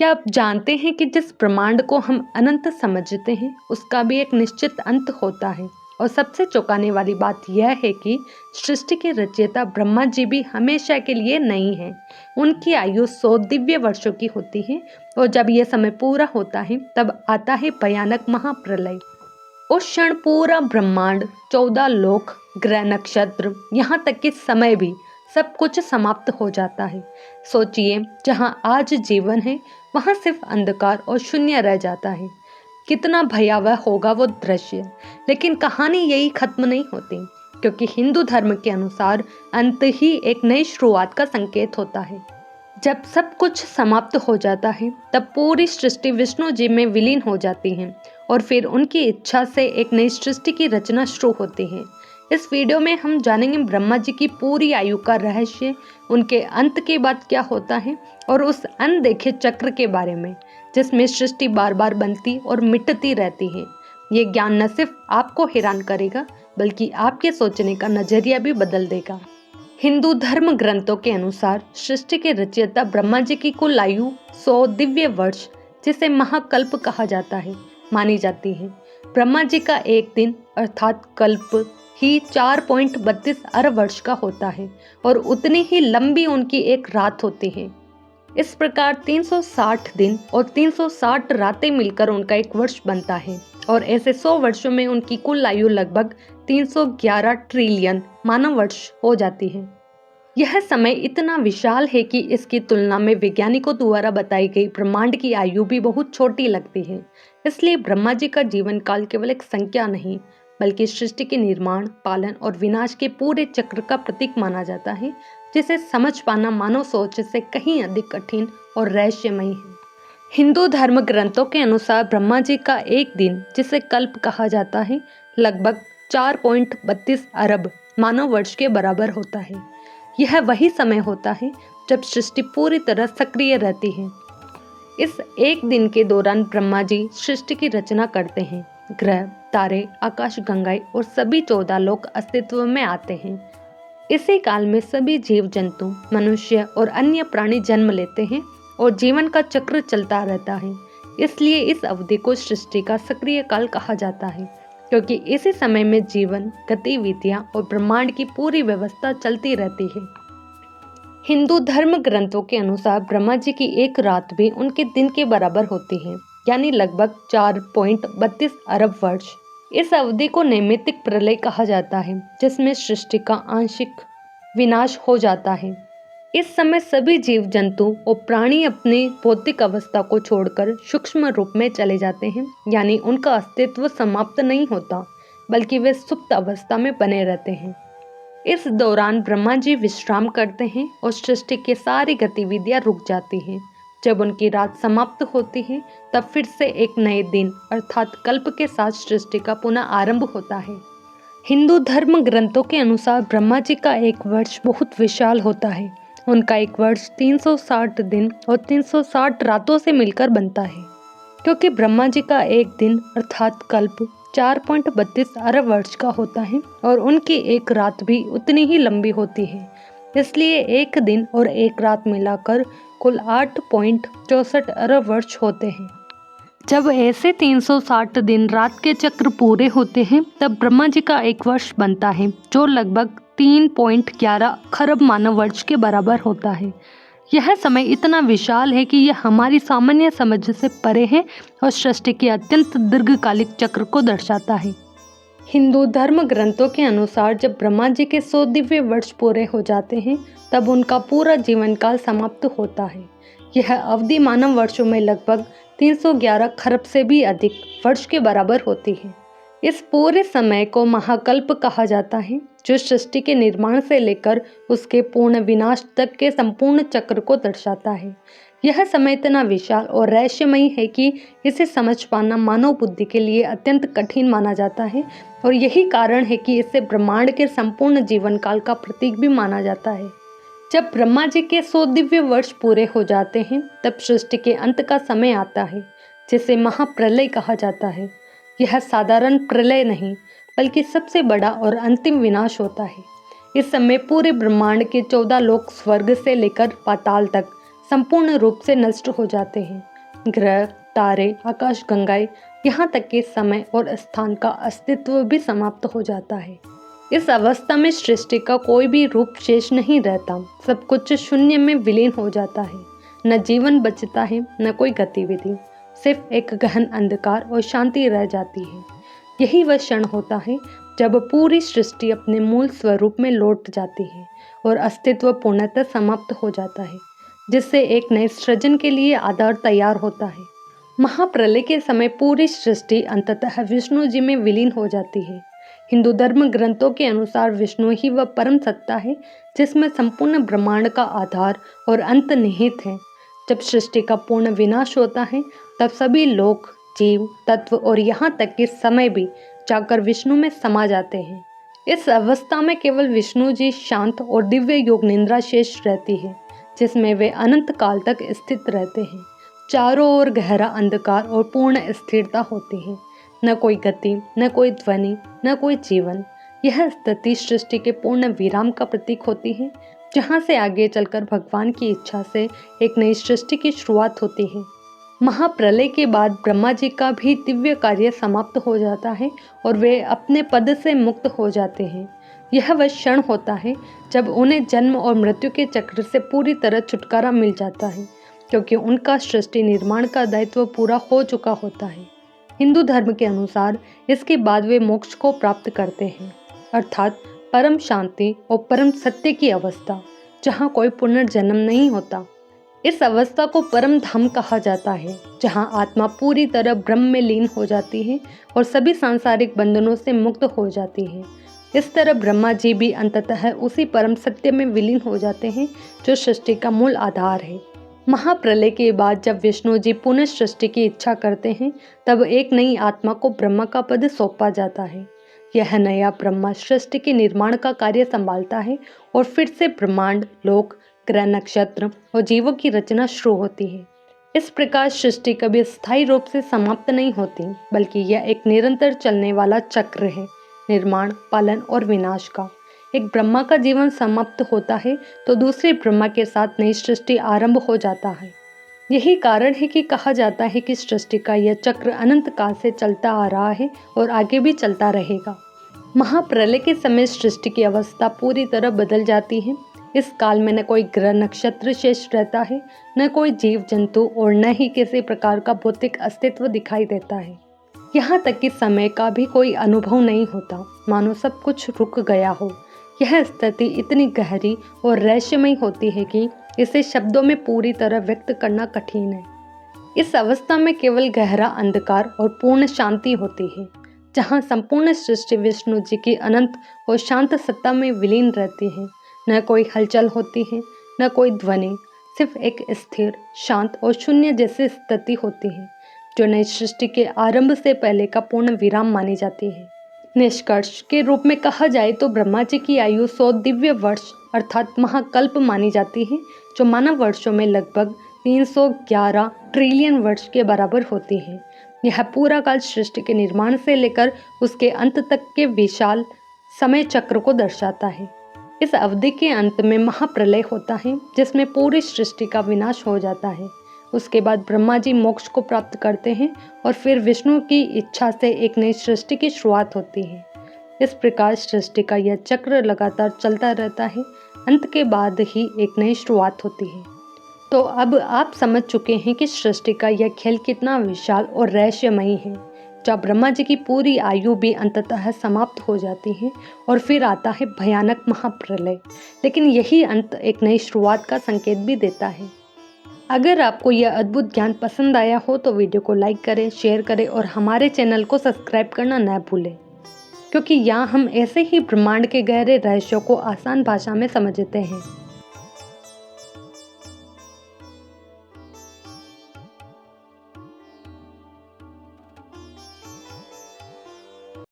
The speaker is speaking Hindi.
क्या आप जानते हैं कि जिस ब्रह्मांड को हम अनंत समझते हैं उसका भी एक निश्चित अंत होता है। और सबसे चौंकाने वाली बात यह है कि सृष्टि के रचयिता ब्रह्मा जी भी हमेशा के लिए नहीं हैं। उनकी आयु 100 दिव्य वर्षों की होती है और जब यह समय पूरा होता है तब आता है भयानक महाप्रलय। उस क्षण पूरा ब्रह्मांड, 14 लोक, ग्रह, नक्षत्र, यहाँ तक कि समय भी, सब कुछ समाप्त हो जाता है। सोचिए, जहाँ आज जीवन है वहाँ सिर्फ अंधकार और शून्य रह जाता है। कितना भयावह होगा वो दृश्य। लेकिन कहानी यही खत्म नहीं होती, क्योंकि हिंदू धर्म के अनुसार अंत ही एक नई शुरुआत का संकेत होता है। जब सब कुछ समाप्त हो जाता है तब पूरी सृष्टि विष्णु जी में विलीन हो जाती है और फिर उनकी इच्छा से एक नई सृष्टि की रचना शुरू होती है। इस वीडियो में हम जानेंगे ब्रह्मा जी की पूरी आयु का रहस्य, उनके अंत के बाद क्या होता है और उस अनदेखे चक्र के बारे में जिसमें सृष्टि बार बार बनती और मिटती रहती है। ये ज्ञान न सिर्फ आपको हैरान करेगा बल्कि आपके सोचने का नजरिया भी बदल देगा। हिंदू धर्म ग्रंथों के अनुसार सृष्टि के रचयिता ब्रह्मा जी की कुल आयु 100 दिव्य वर्ष, जिसे महाकल्प कहा जाता है, मानी जाती है। ब्रह्मा जी का एक दिन अर्थात कल्प ही 4.32 अरब वर्ष का होता है और उतनी ही लंबी उनकी एक रात होती है। इस प्रकार 360 दिन और 360 रातें मिलकर उनका एक वर्ष बनता है और ऐसे 100 वर्षों में उनकी कुल आयु लगभग 311 ट्रिलियन मानव वर्ष हो जाती है। यह समय इतना विशाल है कि इसकी तुलना में वैज्ञानिकों द्वारा बताई गई ब्रह्मांड की आयु भी बहुत छोटी लगती है। इसलिए ब्रह्मा जी का जीवन काल केवल एक संख्या नहीं बल्कि सृष्टि के निर्माण, पालन और विनाश के पूरे चक्र का प्रतीक माना जाता है, जिसे समझ पाना मानव सोच से कहीं अधिक कठिन और रहस्यमयी है। हिंदू धर्म ग्रंथों के अनुसार ब्रह्मा जी का एक दिन, जिसे कल्प कहा जाता है, लगभग 4.32 अरब मानव वर्ष के बराबर होता है। यह वही समय होता है जब सृष्टि पूरी तरह सक्रिय रहती है। इस एक दिन के दौरान ब्रह्मा जी सृष्टि की रचना करते हैं। ग्रह, तारे, आकाश गंगाएं और सभी 14 लोक अस्तित्व में आते हैं। इसी काल में सभी जीव जंतु, मनुष्य और अन्य प्राणी जन्म लेते हैं और जीवन का चक्र चलता रहता है। इसलिए इस अवधि को सृष्टि का सक्रिय काल कहा जाता है, क्योंकि इसी समय में जीवन, गतिविधियां और ब्रह्मांड की पूरी व्यवस्था चलती रहती है। हिंदू धर्म ग्रंथों के अनुसार ब्रह्मा जी की एक रात भी उनके दिन के बराबर होती है, यानी लगभग 4.32 अरब वर्ष। इस अवधि को नैमित्तिक प्रलय कहा जाता है, जिसमें सृष्टि का आंशिक विनाश हो जाता है। इस समय सभी जीव जंतु और प्राणी अपनी भौतिक अवस्था को छोड़कर सूक्ष्म रूप में चले जाते हैं, यानी उनका अस्तित्व समाप्त नहीं होता बल्कि वे सुप्त अवस्था में बने रहते हैं। इस दौरान ब्रह्मा जी विश्राम करते हैं और सृष्टि की सारी गतिविधियां रुक जाती हैं। जब उनकी रात समाप्त होती है तब फिर से एक नए दिन अर्थात कल्प के साथ सृष्टि का पुनः आरंभ होता है। हिंदू धर्म ग्रंथों के अनुसार ब्रह्मा जी का एक वर्ष बहुत विशाल होता है। उनका एक वर्ष 360 दिन और 360 रातों से मिलकर बनता है। क्योंकि ब्रह्मा जी का एक दिन अर्थात कल्प 4.32 अरब वर्ष का होता है और उनकी एक रात भी उतनी ही लंबी होती है, इसलिए एक दिन और एक रात मिलाकर कुल 8.64 अरब वर्ष होते हैं। जब ऐसे 360 दिन रात के चक्र पूरे होते हैं तब ब्रह्मा जी का एक वर्ष बनता है, जो लगभग 3.11 खरब मानव वर्ष के बराबर होता है। यह समय इतना विशाल है कि यह हमारी सामान्य समझ से परे है और सृष्टि के अत्यंत दीर्घकालिक चक्र को दर्शाता है। हिंदू धर्म ग्रंथों के अनुसार जब ब्रह्मा जी के 100 दिव्य वर्ष पूरे हो जाते हैं तब उनका पूरा जीवन काल समाप्त होता है। यह अवधि मानव वर्षों में लगभग 311 खरब से भी अधिक वर्ष के बराबर होती है। इस पूरे समय को महाकल्प कहा जाता है, जो सृष्टि के निर्माण से लेकर उसके पूर्ण विनाश तक के संपूर्ण चक्र को दर्शाता है। यह समय इतना विशाल और रहस्यमयी है कि इसे समझ पाना मानव बुद्धि के लिए अत्यंत कठिन माना जाता है और यही कारण है कि इसे ब्रह्मांड के संपूर्ण जीवन काल का प्रतीक भी माना जाता है। जब ब्रह्मा जी के 100 दिव्य वर्ष पूरे हो जाते हैं तब सृष्टि के अंत का समय आता है, जिसे महाप्रलय कहा जाता है। यह साधारण प्रलय नहीं बल्कि सबसे बड़ा और अंतिम विनाश होता है। इस समय पूरे ब्रह्मांड के 14 लोक स्वर्ग से लेकर पाताल तक संपूर्ण रूप से नष्ट हो जाते हैं ग्रह, तारे, आकाशगंगाएं, यहाँ तक कि समय और स्थान का अस्तित्व भी समाप्त हो जाता है। इस अवस्था में सृष्टि का कोई भी रूप शेष नहीं रहता, सब कुछ शून्य में विलीन हो जाता है। न जीवन बचता है, न कोई गतिविधि, सिर्फ एक गहन अंधकार और शांति रह जाती है। यही वह क्षण होता है जब पूरी सृष्टि अपने मूल स्वरूप में लौट जाती है और अस्तित्व पूर्णतः समाप्त हो जाता है, जिससे एक नए सृजन के लिए आधार तैयार होता है। महाप्रलय के समय पूरी सृष्टि अंततः विष्णु जी में विलीन हो जाती है। हिंदू धर्म ग्रंथों के अनुसार विष्णु ही वह परम सत्ता है जिसमें संपूर्ण ब्रह्मांड का आधार और अंत निहित है। जब सृष्टि का पूर्ण विनाश होता है तब सभी लोग, जीव, तत्व और यहाँ तक कि समय भी जाकर विष्णु में समा जाते हैं। इस अवस्था में केवल विष्णु जी शांत और दिव्य योग निद्रा शेष रहती है, जिसमें वे अनंत काल तक स्थित रहते हैं। चारों ओर गहरा अंधकार और पूर्ण स्थिरता होती है, न कोई गति, न कोई ध्वनि, न कोई जीवन। यह स्थिति सृष्टि के पूर्ण विराम का प्रतीक होती है, जहाँ से आगे चलकर भगवान की इच्छा से एक नई सृष्टि की शुरुआत होती है। महाप्रलय के बाद ब्रह्मा जी का भी दिव्य कार्य समाप्त हो जाता है और वे अपने पद से मुक्त हो जाते हैं। यह वह क्षण होता है जब उन्हें जन्म और मृत्यु के चक्र से पूरी तरह छुटकारा मिल जाता है, क्योंकि उनका सृष्टि निर्माण का दायित्व पूरा हो चुका होता है। हिंदू धर्म के अनुसार इसके बाद वे मोक्ष को प्राप्त करते हैं, अर्थात परम शांति और परम सत्य की अवस्था, जहाँ कोई पुनर्जन्म नहीं होता। इस अवस्था को परम धाम कहा जाता है, जहाँ आत्मा पूरी तरह ब्रह्म में लीन हो जाती है और सभी सांसारिक बंधनों से मुक्त हो जाती है। इस तरह ब्रह्मा जी भी अंततः उसी परम सत्य में विलीन हो जाते हैं जो सृष्टि का मूल आधार है। महाप्रलय के बाद जब विष्णु जी पुनः सृष्टि की इच्छा करते हैं, तब एक नई आत्मा को ब्रह्मा का पद सौंपा जाता है। यह नया ब्रह्मा सृष्टि के निर्माण का कार्य संभालता है और फिर से ब्रह्मांड, लोक, ग्रह, नक्षत्र और जीवों की रचना शुरू होती है। इस प्रकार सृष्टि कभी स्थायी रूप से समाप्त नहीं होती, बल्कि यह एक निरंतर चलने वाला चक्र है, निर्माण, पालन और विनाश का। एक ब्रह्मा का जीवन समाप्त होता है तो दूसरे ब्रह्मा के साथ नई सृष्टि आरंभ हो जाता है। यही कारण है कि कहा जाता है कि सृष्टि का यह चक्र अनंत काल से चलता आ रहा है और आगे भी चलता रहेगा। महाप्रलय के समय सृष्टि की अवस्था पूरी तरह बदल जाती है। इस काल में न कोई ग्रह, नक्षत्र शेष रहता है, न कोई जीव जंतु और न ही किसी प्रकार का भौतिक अस्तित्व दिखाई देता है। यहाँ तक कि समय का भी कोई अनुभव नहीं होता, मानो सब कुछ रुक गया हो। यह स्थिति इतनी गहरी और रहस्यमयी होती है कि इसे शब्दों में पूरी तरह व्यक्त करना कठिन है। इस अवस्था में केवल गहरा अंधकार और पूर्ण शांति होती है, जहाँ संपूर्ण सृष्टि विष्णु जी की अनंत और शांत सत्ता में विलीन रहती है। न कोई हलचल होती है, न कोई ध्वनि, सिर्फ एक स्थिर, शांत और शून्य जैसी स्थिति होती है, जो नई सृष्टि के आरंभ से पहले का पूर्ण विराम मानी जाती है। निष्कर्ष के रूप में कहा जाए तो ब्रह्मा जी की आयु 100 दिव्य वर्ष अर्थात महाकल्प मानी जाती है, जो मानव वर्षों में लगभग 311 ट्रिलियन वर्ष के बराबर होती है। यह पूरा काल सृष्टि के निर्माण से लेकर उसके अंत तक के विशाल समय चक्र को दर्शाता है। इस अवधि के अंत में महाप्रलय होता है, जिसमें पूरी सृष्टि का विनाश हो जाता है। उसके बाद ब्रह्मा जी मोक्ष को प्राप्त करते हैं और फिर विष्णु की इच्छा से एक नई सृष्टि की शुरुआत होती है। इस प्रकार सृष्टि का यह चक्र लगातार चलता रहता है, अंत के बाद ही एक नई शुरुआत होती है। तो अब आप समझ चुके हैं कि सृष्टि का यह खेल कितना विशाल और रहस्यमयी है, जब ब्रह्मा जी की पूरी आयु भी अंततः समाप्त हो जाती है और फिर आता है भयानक महाप्रलय। लेकिन यही अंत एक नई शुरुआत का संकेत भी देता है। अगर आपको यह अद्भुत ज्ञान पसंद आया हो तो वीडियो को लाइक करें, शेयर करें और हमारे चैनल को सब्सक्राइब करना न भूलें, क्योंकि यहाँ हम ऐसे ही ब्रह्मांड के गहरे रहस्यों को आसान भाषा में समझते हैं।